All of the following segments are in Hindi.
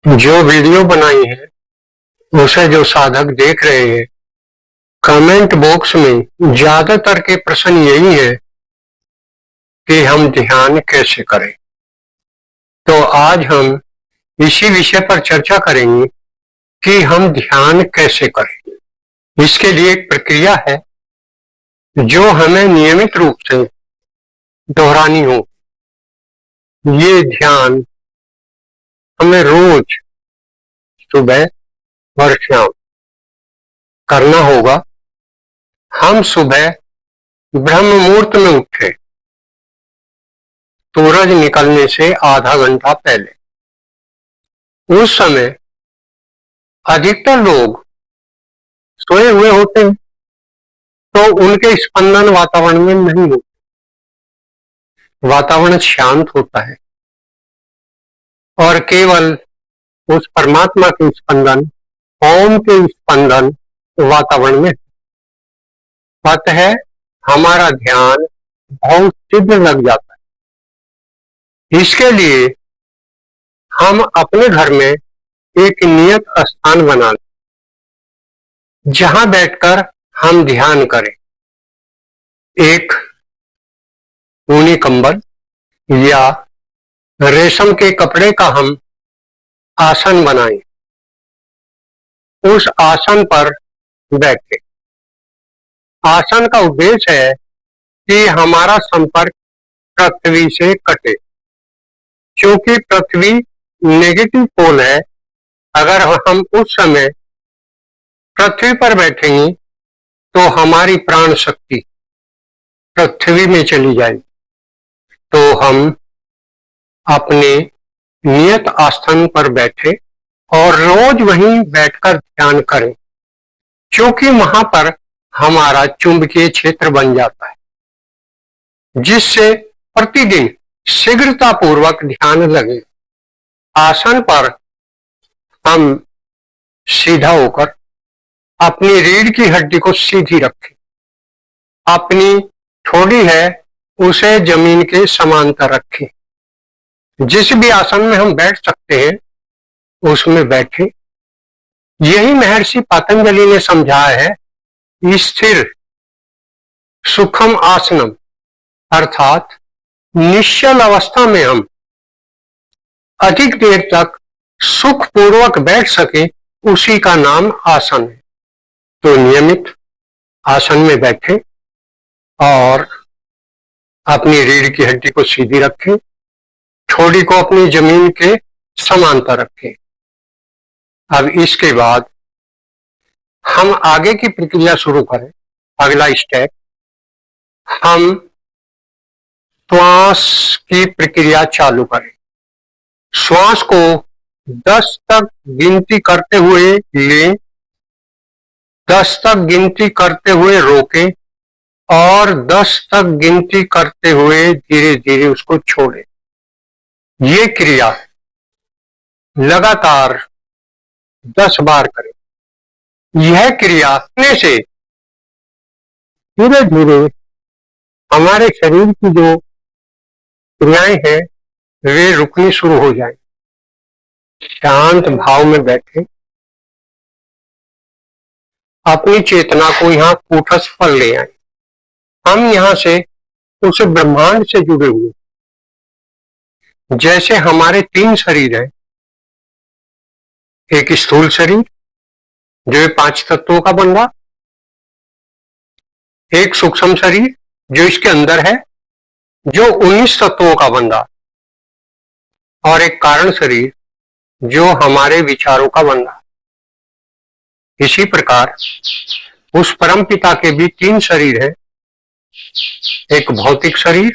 जो वीडियो बनाई है उसे जो साधक देख रहे हैं, कमेंट बॉक्स में ज्यादातर के प्रश्न यही है कि हम ध्यान कैसे करें। तो आज हम इसी विषय पर चर्चा करेंगे कि हम ध्यान कैसे करें। इसके लिए एक प्रक्रिया है जो हमें नियमित रूप से दोहरानी हो। ये ध्यान हमें रोज सुबह और शाम करना होगा। हम सुबह ब्रह्म मुहूर्त में उठे, सूरज निकलने से आधा घंटा पहले। उस समय अधिकतर लोग सोए हुए होते हैं, तो उनके स्पंदन वातावरण में नहीं होते। वातावरण शांत होता है और केवल उस परमात्मा के स्पंदन, ओम के स्पंदन वातावरण में। अतः हमारा ध्यान बहुत शीघ्र लग जाता है। इसके लिए हम अपने घर में एक नियत स्थान बना लें जहां बैठकर हम ध्यान करें। एक ऊनी कंबल या रेशम के कपड़े का हम आसन बनाएं। उस आसन पर बैठे। आसन का उद्देश्य है कि हमारा संपर्क पृथ्वी से कटे, क्योंकि पृथ्वी नेगेटिव पोल है। अगर हम उस समय पृथ्वी पर बैठेंगे तो हमारी प्राण शक्ति पृथ्वी में चली जाएगी। तो हम अपने नियत आसन पर बैठे और रोज वहीं बैठकर ध्यान करें, क्योंकि वहां पर हमारा चुंबकीय क्षेत्र बन जाता है, जिससे प्रतिदिन शीघ्रतापूर्वक ध्यान लगे। आसन पर हम सीधा होकर अपनी रीढ़ की हड्डी को सीधी रखें। अपनी ठोड़ी है उसे जमीन के समांतर रखें। जिस भी आसन में हम बैठ सकते हैं उसमें बैठे। यही महर्षि पतंजलि ने समझाया है स्थिर सुखम आसनम, अर्थात निश्चल अवस्था में हम अधिक देर तक सुखपूर्वक बैठ सके, उसी का नाम आसन है। तो नियमित आसन में बैठे और अपनी रीढ़ की हड्डी को सीधी रखें, ठोड़ी को अपनी जमीन के समांतर रखें। अब इसके बाद हम आगे की प्रक्रिया शुरू करें। अगला स्टेप, हम श्वास की प्रक्रिया चालू करें। श्वास को 10 तक गिनती करते हुए लें, 10 तक गिनती करते हुए रोकें और 10 तक गिनती करते हुए धीरे धीरे उसको छोड़ें। ये क्रिया लगातार 10 बार करें। यह क्रिया करने से धीरे धीरे हमारे शरीर की जो क्रियाएं हैं वे रुकनी शुरू हो जाए। शांत भाव में बैठे, अपनी चेतना को यहाँ कूटस्थ पर ले आए। हम यहाँ से उस ब्रह्मांड से जुड़े हुए, जैसे हमारे 3 शरीर हैं। एक स्थूल शरीर जो 5 तत्वों का बन रहा, एक सूक्ष्म शरीर जो इसके अंदर है जो 19 तत्वों का बन रहा, और एक कारण शरीर जो हमारे विचारों का बन रहा। इसी प्रकार उस परम पिता के भी 3 शरीर हैं। एक भौतिक शरीर,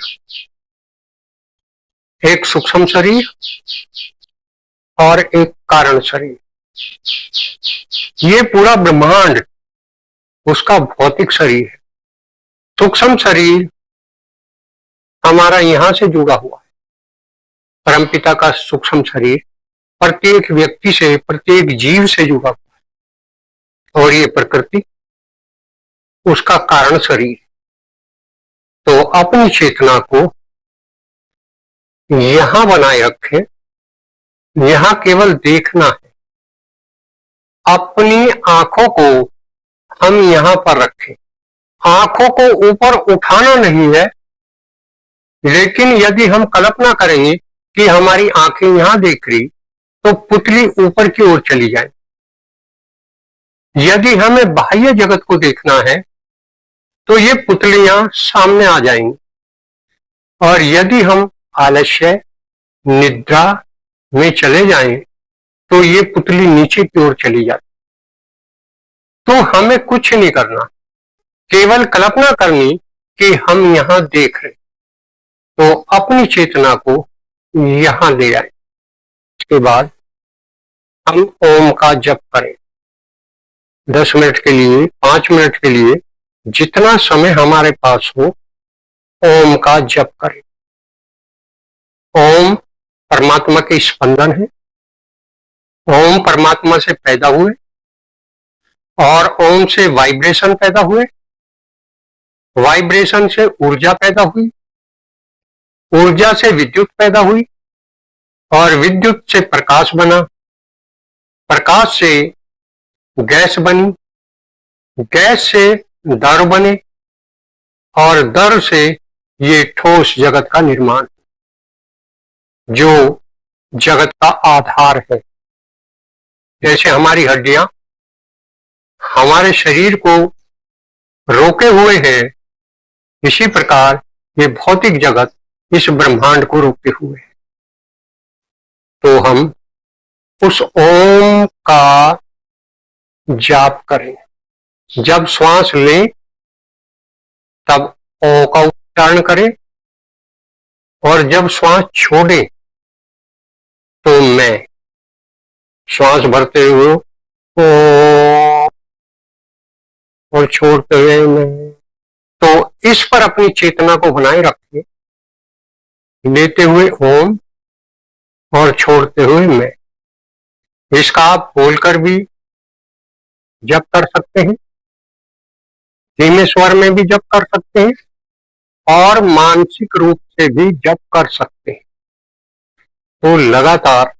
एक सूक्ष्म शरीर और एक कारण शरीर। ये पूरा ब्रह्मांड उसका भौतिक शरीर है। सूक्ष्म शरीर हमारा यहां से जुड़ा हुआ है। परमपिता का सूक्ष्म शरीर प्रत्येक व्यक्ति से, प्रत्येक जीव से जुड़ा हुआ है, और ये प्रकृति उसका कारण शरीर। तो अपनी चेतना को यहां बनाए रखें, यहां केवल देखना है। अपनी आंखों को हम यहां पर रखें। आंखों को ऊपर उठाना नहीं है, लेकिन यदि हम कल्पना करेंगे कि हमारी आंखें यहां देख रही, तो पुतली ऊपर की ओर चली जाए। यदि हमें बाह्य जगत को देखना है, तो ये पुतलियां सामने आ जाएंगी। और यदि हम आलस्य, निद्रा में चले जाएं, तो ये पुतली नीचे की ओर चली जाती। तो हमें कुछ नहीं करना, केवल कल्पना करनी कि हम यहां देख रहे। तो अपनी चेतना को यहां ले आए। इसके बाद हम ओम का जप करें। 10 मिनट के लिए, 5 मिनट के लिए, जितना समय हमारे पास हो, ओम का जप करें। ओम परमात्मा के स्पंदन है। ओम परमात्मा से पैदा हुए और ओम से वाइब्रेशन पैदा हुए। वाइब्रेशन से ऊर्जा पैदा हुई, ऊर्जा से विद्युत पैदा हुई और विद्युत से प्रकाश बना, प्रकाश से गैस बनी, गैस से दर बने और दर से ये ठोस जगत का निर्माण, जो जगत का आधार है। जैसे हमारी हड्डियां हमारे शरीर को रोके हुए हैं, इसी प्रकार ये भौतिक जगत इस ब्रह्मांड को रोके हुए है। तो हम उस ओम का जाप करें। जब श्वास लें तब ओ का उच्चारण करें और जब श्वास छोड़ें तो मैं। श्वास भरते हुए ओ और छोड़ते हुए मैं। तो इस पर अपनी चेतना को बनाए रखें, लेते हुए ओम और छोड़ते हुए मैं। इसका आप बोलकर भी जप कर सकते हैं, धीमे स्वर में भी जप कर सकते हैं और मानसिक रूप से भी जप कर सकते हैं। तो लगातार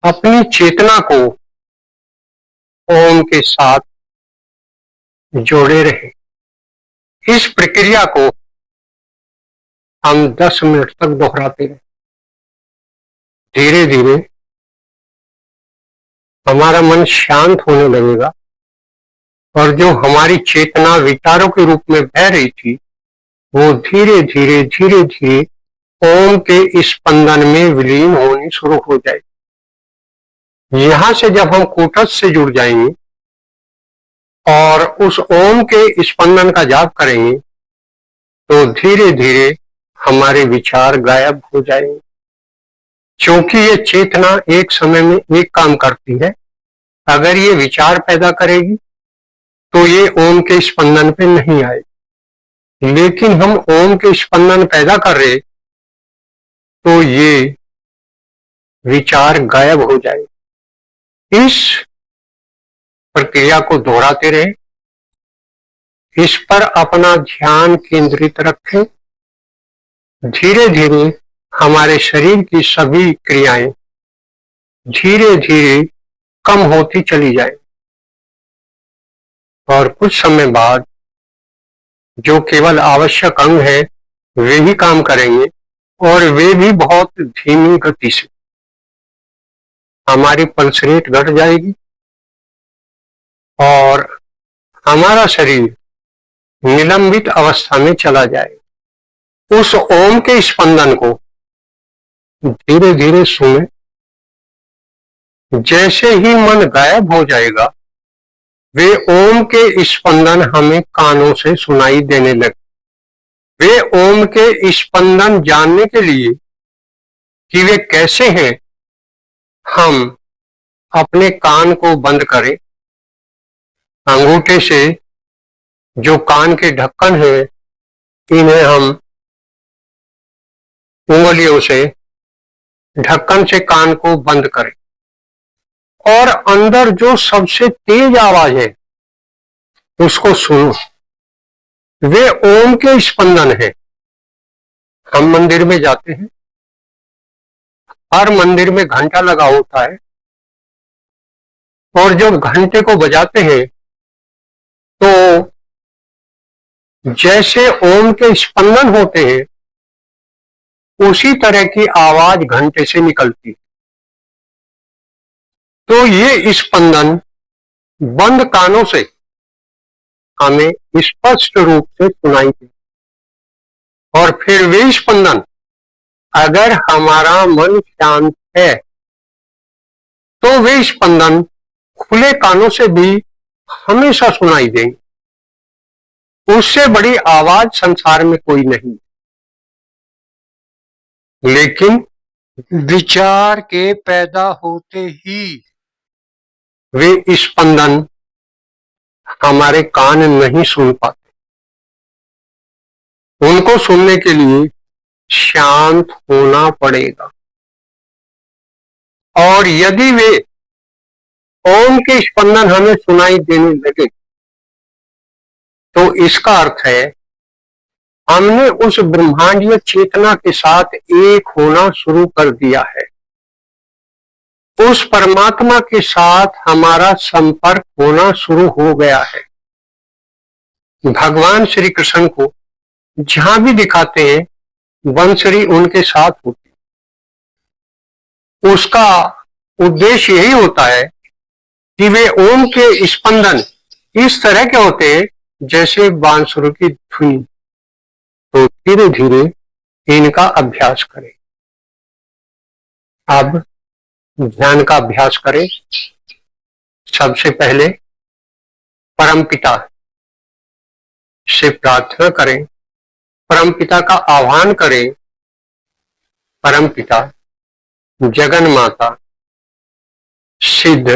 अपनी चेतना को ओम के साथ जोड़े रहे। इस प्रक्रिया को हम 10 मिनट तक दोहराते रहे। धीरे धीरे हमारा मन शांत होने लगेगा और जो हमारी चेतना विचारों के रूप में बह रही थी, वो धीरे धीरे धीरे धीरे ओम के स्पंदन में विलीन होनी शुरू हो जाएगी। यहां से जब हम कूटस्थ से जुड़ जाएंगे और उस ओम के स्पंदन का जाप करेंगे, तो धीरे धीरे हमारे विचार गायब हो जाएंगे। क्योंकि ये चेतना एक समय में एक काम करती है। अगर ये विचार पैदा करेगी तो ये ओम के स्पंदन पे नहीं आएगी, लेकिन हम ओम के स्पंदन पैदा कर रहे तो ये विचार गायब हो जाएगी। इस प्रक्रिया को दोहराते रहे, इस पर अपना ध्यान केंद्रित रखें। धीरे धीरे हमारे शरीर की सभी क्रियाएं धीरे धीरे कम होती चली जाए और कुछ समय बाद जो केवल आवश्यक अंग है वे ही काम करेंगे और वे भी बहुत धीमी गति से। हमारी पल्स रेट घट जाएगी और हमारा शरीर निलंबित अवस्था में चला जाएगा। उस ओम के स्पंदन को धीरे धीरे सुने। जैसे ही मन गायब हो जाएगा, वे ओम के स्पंदन हमें कानों से सुनाई देने लगे। वे ओम के स्पंदन जानने के लिए कि वे कैसे हैं, हम अपने कान को बंद करें। अंगूठे से जो कान के ढक्कन है, इन्हें हम उंगलियों से ढक्कन से कान को बंद करें और अंदर जो सबसे तेज आवाज है उसको सुनो। वे ओम के स्पंदन है। हम मंदिर में जाते हैं, हर मंदिर में घंटा लगा होता है और जब घंटे को बजाते हैं तो जैसे ओम के स्पंदन होते हैं उसी तरह की आवाज घंटे से निकलती है। तो ये स्पंदन बंद कानों से हमें स्पष्ट रूप से सुनाई दे और फिर वे स्पंदन अगर हमारा मन शांत है तो वे स्पंदन खुले कानों से भी हमेशा सुनाई देंगे। उससे बड़ी आवाज संसार में कोई नहीं। लेकिन विचार के पैदा होते ही वे स्पंदन हमारे कान नहीं सुन पाते। उनको सुनने के लिए शांत होना पड़ेगा और यदि वे ओम के स्पंदन हमें सुनाई देने लगे तो इसका अर्थ है हमने उस ब्रह्मांडीय चेतना के साथ एक होना शुरू कर दिया है। उस परमात्मा के साथ हमारा संपर्क होना शुरू हो गया है। भगवान श्री कृष्ण को जहां भी दिखाते हैं बंसुरी उनके साथ होती है। उसका उद्देश्य यही होता है कि वे ओम के स्पंदन इस तरह के होते हैं जैसे बांसुरी की धुन। तो धीरे धीरे इनका अभ्यास करें। अब ध्यान का अभ्यास करें। सबसे पहले परमपिता से प्रार्थना करें, परमपिता का आह्वान करें। परमपिता, जगन माता, सिद्ध,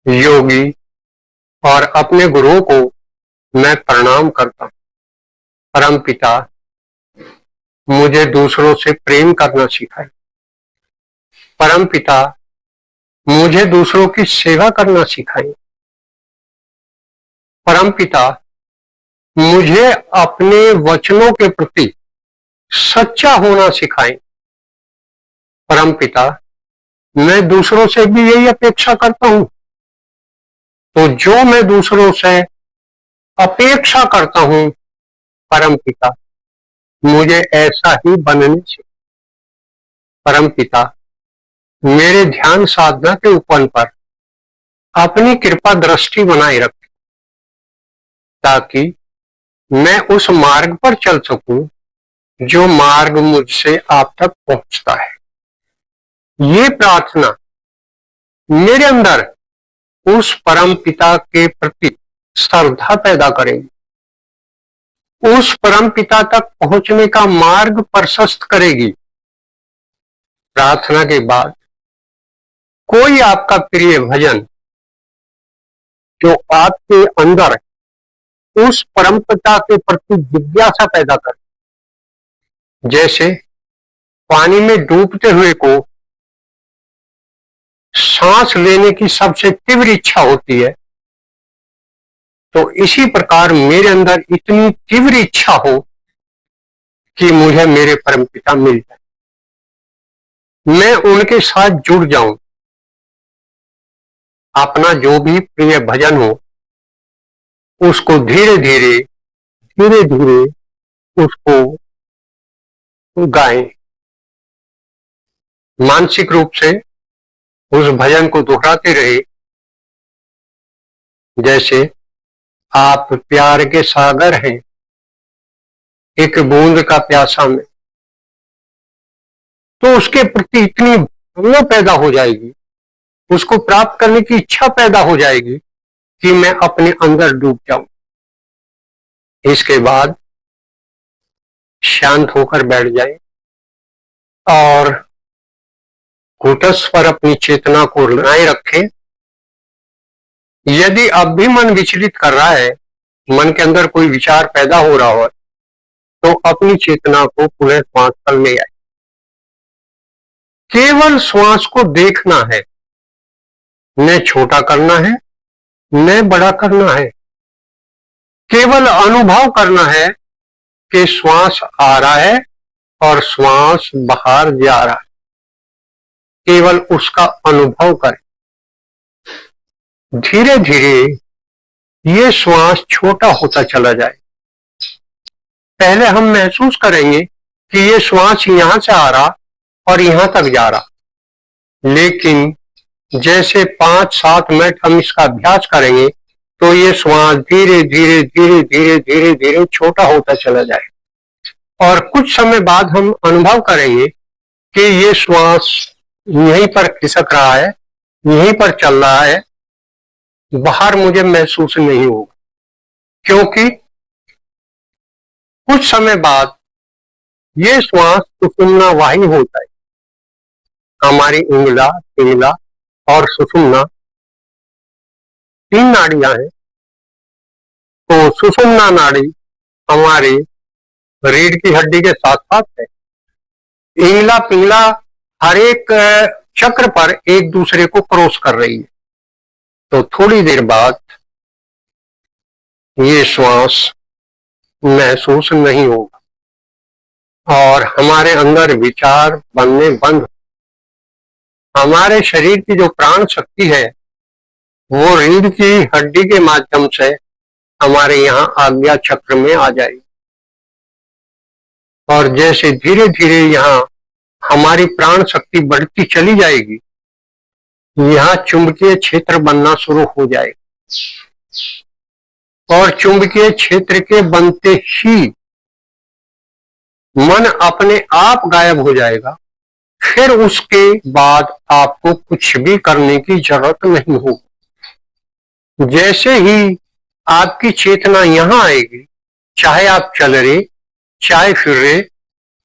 योगी और अपने गुरुओं को मैं प्रणाम करता हूं। परमपिता, मुझे दूसरों से प्रेम करना सिखाए। परमपिता, मुझे दूसरों की सेवा करना सिखाए। परमपिता, मुझे अपने वचनों के प्रति सच्चा होना सिखाएं। परमपिता, मैं दूसरों से भी यही अपेक्षा करता हूं। तो जो मैं दूसरों से अपेक्षा करता हूं, परमपिता, मुझे ऐसा ही बनने से। परमपिता, मेरे ध्यान साधना के उपवन पर अपनी कृपा दृष्टि बनाए रखें ताकि मैं उस मार्ग पर चल सकूं जो मार्ग मुझसे आप तक पहुंचता है। ये प्रार्थना मेरे अंदर उस परम पिता के प्रति श्रद्धा पैदा करेगी, उस परम पिता तक पहुंचने का मार्ग प्रशस्त करेगी। प्रार्थना के बाद कोई आपका प्रिय भजन जो आपके अंदर उस परम पिता के प्रति जिज्ञासा पैदा करे। जैसे पानी में डूबते हुए को सांस लेने की सबसे तीव्र इच्छा होती है, तो इसी प्रकार मेरे अंदर इतनी तीव्र इच्छा हो कि मुझे मेरे परमपिता मिल जाए, मैं उनके साथ जुड़ जाऊं। अपना जो भी प्रिय भजन हो उसको धीरे धीरे उसको गाएं। मानसिक रूप से उस भजन को दोहराते रहे। जैसे आप प्यार के सागर हैं, एक बूंद का प्यासा में, तो उसके प्रति इतनी भावना पैदा हो जाएगी, उसको प्राप्त करने की इच्छा पैदा हो जाएगी कि मैं अपने अंदर डूब जाऊं। इसके बाद शांत होकर बैठ जाए और घुटस पर अपनी चेतना को बनाए रखें। यदि अब भी मन विचलित कर रहा है, मन के अंदर कोई विचार पैदा हो रहा हो, तो अपनी चेतना को पुनः श्वास पर ले आए। केवल श्वास को देखना है, न छोटा करना है न बड़ा करना है। केवल अनुभव करना है कि श्वास आ रहा है और श्वास बाहर जा रहा है। केवल उसका अनुभव करें। धीरे धीरे ये श्वास छोटा होता चला जाए। पहले हम महसूस करेंगे कि ये श्वास यहां से आ रहा और यहां तक जा रहा, लेकिन जैसे 5-7 मिनट हम इसका अभ्यास करेंगे तो ये श्वास धीरे धीरे धीरे धीरे धीरे धीरे छोटा होता चला जाए और कुछ समय बाद हम अनुभव करेंगे कि ये श्वास यहीं पर खिसक रहा है, यहीं पर चल रहा है, बाहर मुझे महसूस नहीं होगा, क्योंकि कुछ समय बाद ये श्वास सुषुम्ना वाही होता है। हमारी इंगला, पिंगला और सुषुम्ना 3 नाड़ियां हैं। तो सुषुम्ना नाड़ी हमारी रीढ़ की हड्डी के साथ साथ है। इंगला, पिंगला हर एक चक्र पर एक दूसरे को क्रॉस कर रही है। तो थोड़ी देर बाद ये श्वास महसूस नहीं होगा और हमारे अंदर विचार बनने बंद। हमारे शरीर की जो प्राण शक्ति है वो रीढ़ की हड्डी के माध्यम से हमारे यहाँ आज्ञा चक्र में आ जाएगी और जैसे धीरे धीरे यहाँ हमारी प्राण शक्ति बढ़ती चली जाएगी, यहाँ चुंबकीय क्षेत्र बनना शुरू हो जाएगा और चुंबकीय क्षेत्र के बनते ही मन अपने आप गायब हो जाएगा। फिर उसके बाद आपको कुछ भी करने की जरूरत नहीं होगी। जैसे ही आपकी चेतना यहां आएगी, चाहे आप चल रहे, चाहे फिर रहे,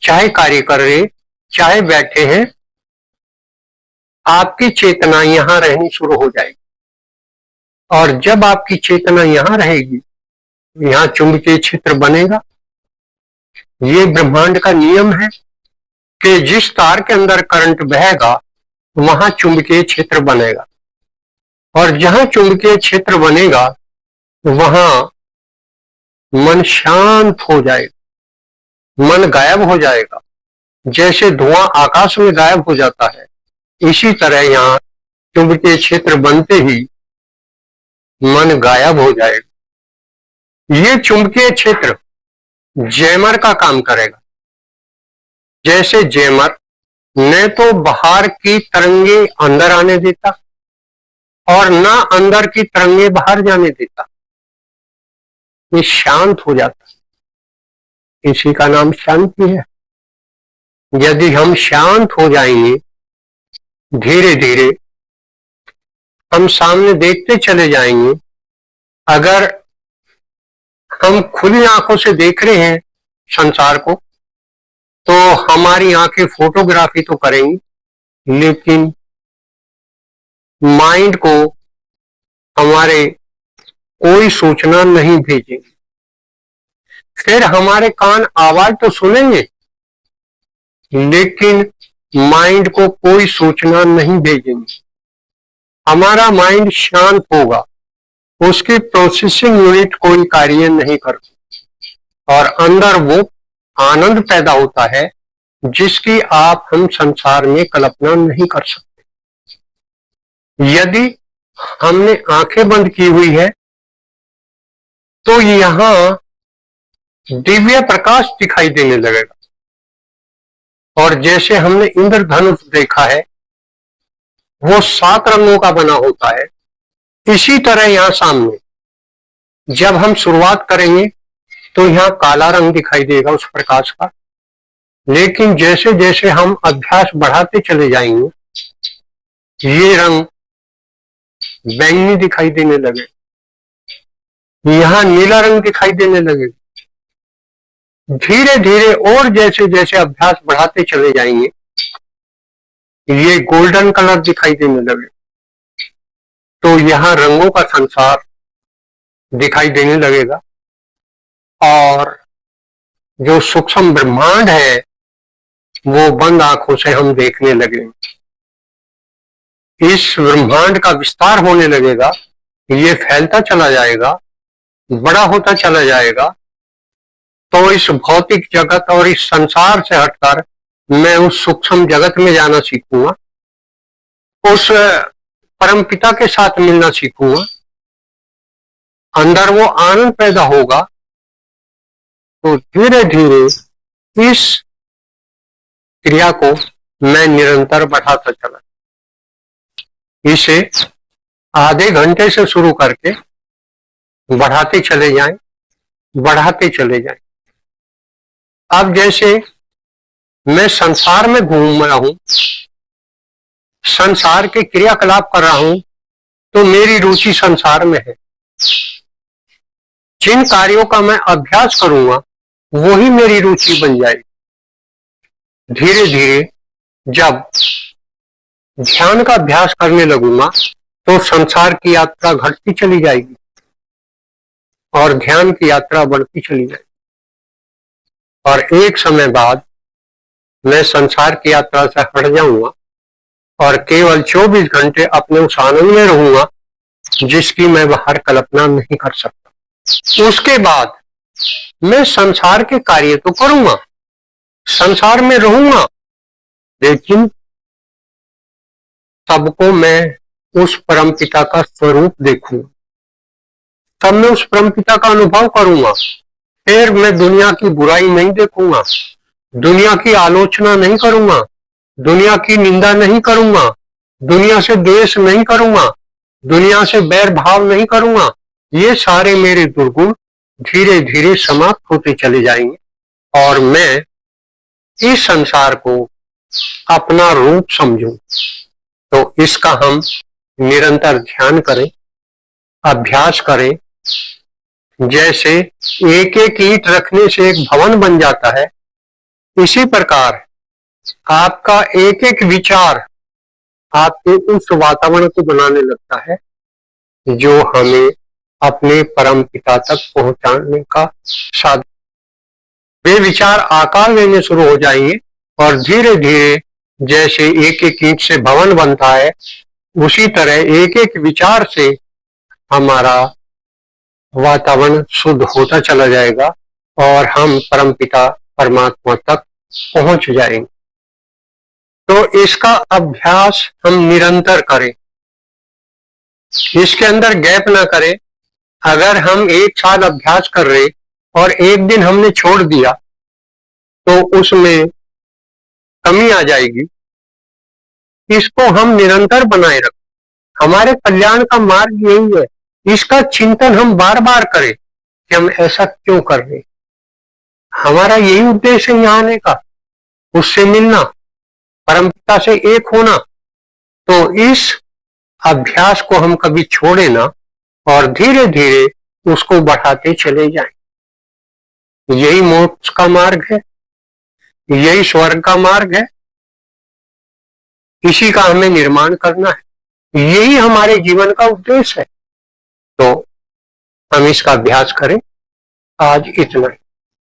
चाहे कार्य कर रहे, चाहे बैठे हैं, आपकी चेतना यहां रहनी शुरू हो जाएगी और जब आपकी चेतना यहां रहेगी, यहां चुंबकीय क्षेत्र बनेगा। ये ब्रह्मांड का नियम है कि जिस तार के अंदर करंट बहेगा वहां चुंबकीय क्षेत्र बनेगा और जहां चुंबकीय क्षेत्र बनेगा वहां मन शांत हो जाएगा, मन गायब हो जाएगा। जैसे धुआं आकाश में गायब हो जाता है, इसी तरह यहाँ चुंबकीय क्षेत्र बनते ही मन गायब हो जाएगा। ये चुंबकीय क्षेत्र जैमर का काम करेगा। जैसे जैमर न तो बाहर की तरंगे अंदर आने देता और न अंदर की तरंगे बाहर जाने देता, ये शांत हो जाता, इसी का नाम शांति है। यदि हम शांत हो जाएंगे, धीरे धीरे हम सामने देखते चले जाएंगे। अगर हम खुली आंखों से देख रहे हैं संसार को, तो हमारी आंखें फोटोग्राफी तो करेंगी, लेकिन माइंड को हमारे कोई सूचना नहीं भेजेंगे। फिर हमारे कान आवाज तो सुनेंगे, लेकिन माइंड को कोई सूचना नहीं भेजेंगे। हमारा माइंड शांत होगा, उसकी प्रोसेसिंग यूनिट कोई कार्य नहीं करती और अंदर वो आनंद पैदा होता है जिसकी आप हम संसार में कल्पना नहीं कर सकते। यदि हमने आंखें बंद की हुई है तो यहां दिव्य प्रकाश दिखाई देने लगेगा और जैसे हमने इंद्रधनुष देखा है वो 7 रंगों का बना होता है, इसी तरह यहां सामने जब हम शुरुआत करेंगे तो यहां काला रंग दिखाई देगा उस प्रकाश का, लेकिन जैसे जैसे हम अभ्यास बढ़ाते चले जाएंगे ये रंग बैंगनी दिखाई देने लगे, यहां नीला रंग दिखाई देने लगे। धीरे धीरे और जैसे जैसे अभ्यास बढ़ाते चले जाएंगे ये गोल्डन कलर दिखाई देने लगे, तो यहां रंगों का संसार दिखाई देने लगेगा और जो सूक्ष्म ब्रह्मांड है वो बंद आंखों से हम देखने लगेंगे। इस ब्रह्मांड का विस्तार होने लगेगा, ये फैलता चला जाएगा, बड़ा होता चला जाएगा। तो इस भौतिक जगत और इस संसार से हटकर मैं उस सूक्ष्म जगत में जाना सीखूंगा उस परम पिता के साथ मिलना सीखूंगा, अंदर वो आनंद पैदा होगा, तो धीरे धीरे इस क्रिया को मैं निरंतर बढ़ाता चला। इसे आधे घंटे से शुरू करके बढ़ाते चले जाएं, बढ़ाते चले जाएं। अब जैसे मैं संसार में घूम रहा हूं, संसार के क्रियाकलाप कर रहा हूं, तो मेरी रुचि संसार में है। जिन कार्यों का मैं अभ्यास करूंगा वही मेरी रुचि बन जाएगी। धीरे धीरे जब ध्यान का अभ्यास करने लगूंगा तो संसार की यात्रा घटती चली जाएगी और ध्यान की यात्रा बढ़ती चली जाएगी, और एक समय बाद मैं संसार की यात्रा से हट जाऊंगा और केवल 24 घंटे अपने उस आनंद में रहूंगा जिसकी मैं बाहर कल्पना नहीं कर सकता। उसके बाद मैं संसार के कार्य तो करूंगा, संसार में रहूंगा, लेकिन सबको मैं उस परमपिता का स्वरूप देखूंगा, तब मैं उस परमपिता का अनुभव करूंगा। फिर मैं दुनिया की बुराई नहीं देखूंगा, दुनिया की आलोचना नहीं करूंगा, दुनिया की निंदा नहीं करूंगा, दुनिया से द्वेष नहीं करूंगा, दुनिया से बैर भाव नहीं करूंगा। ये सारे मेरे दुर्गुण धीरे धीरे समाप्त होते चले जाएंगे और मैं इस संसार को अपना रूप समझूं। तो इसका हम निरंतर ध्यान करें, अभ्यास करें। जैसे एक एक ईंट रखने से एक भवन बन जाता है, इसी प्रकार आपका एक एक विचार आपके उस वातावरण को बनाने लगता है जो हमें अपने परम पिता तक पहुंचाने का साधन। वे विचार आकार लेने शुरू हो जाएंगे और धीरे धीरे जैसे एक एक ईंट से भवन बनता है, उसी तरह एक एक विचार से हमारा वातावरण शुद्ध होता चला जाएगा और हम परमपिता परमात्मा तक पहुंच जाएंगे। तो इसका अभ्यास हम निरंतर करें, इसके अंदर गैप ना करें। अगर हम एक साल अभ्यास कर रहे और एक दिन हमने छोड़ दिया तो उसमें कमी आ जाएगी। इसको हम निरंतर बनाए रखें। हमारे कल्याण का मार्ग यही है, इसका चिंतन हम बार बार करें कि हम ऐसा क्यों कर रहे। हमारा यही उद्देश्य है यहाँ आने का, उससे मिलना, परमपिता से एक होना। तो इस अभ्यास को हम कभी छोड़े ना और धीरे धीरे उसको बढ़ाते चले जाएं। यही मोक्ष का मार्ग है, यही स्वर्ग का मार्ग है, इसी का हमें निर्माण करना है, यही हमारे जीवन का उद्देश्य है। तो हम इसका अभ्यास करें। आज इतना ही।